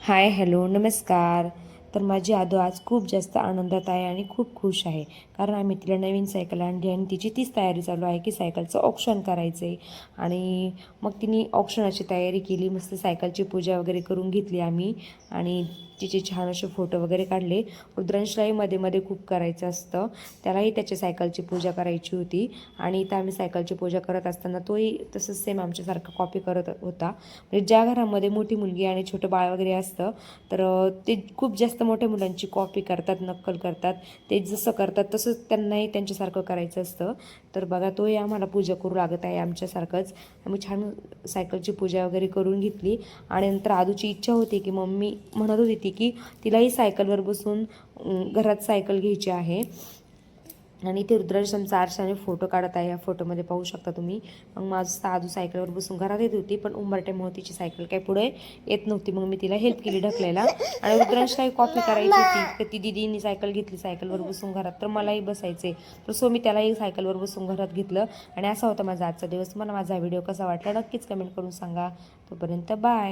Hi hello नमस्कार. तर माझी आदू आज खूप जास्त आनंदात आहे आणि खूप खुश आहे, कारण आम्ही तिला नवीन सायकल आणली आणि तिची तीच तयारी चालू आहे की सायकलचं ऑप्शन करायचं आहे. आणि मग तिने ऑप्शनाची तयारी केली, मस्त सायकलची पूजा वगैरे करून घेतली आम्ही आणि तिचे छान असे फोटो वगैरे काढले. रुद्रांशलाही मध्ये मध्ये खूप करायचं असतं, त्यालाही त्याच्या सायकलची पूजा करायची होती. आणि इथं आम्ही सायकलची पूजा करत असताना तोही तसंच सेम आमच्यासारखं कॉपी करत होता. म्हणजे ज्या घरामध्ये मोठी मुलगी आणि छोटं बाळ वगैरे असतं तर ते खूप जास्त मोठ्या मुलांची कॉपी करतात, नक्कल करतात. ते जसं करतात तसंच त्यांनाही त्यांच्यासारखं करायचं असतं. तर बघा तोही आम्हाला पूजा करू लागत आहे आमच्यासारखंच. आम्ही छान सायकलची पूजा वगैरे करून घेतली. आणि नंतर आदूची इच्छा होती की मम्मी म्हणत होती ती की तिलाही सायकलवर बसून घरात सायकल घ्यायची आहे. आणि इथे रुद्रांशचा आरशाने फोटो काढत आहे. या फोटोमध्ये पाहू शकता तुम्ही. मग माझं साधू सायकलवर बसून घरात येत होती, पण उंबरट्यामुळे तिची सायकल काही पुढे येत नव्हती. मग मी तिला हेल्प केली ढकलायला. आणि रुद्रांशलाही कॉपी करायची होती की ती दिदीनी सायकल घेतली सायकलवर बसून घरात, तर मलाही बसायचे. तर सो मी त्यालाही सायकलवर बसून घरात घेतलं. आणि असा होता माझा आजचा दिवस. मला माझा व्हिडिओ कसा वाटला नक्कीच कमेंट करून सांगा. तोपर्यंत बाय.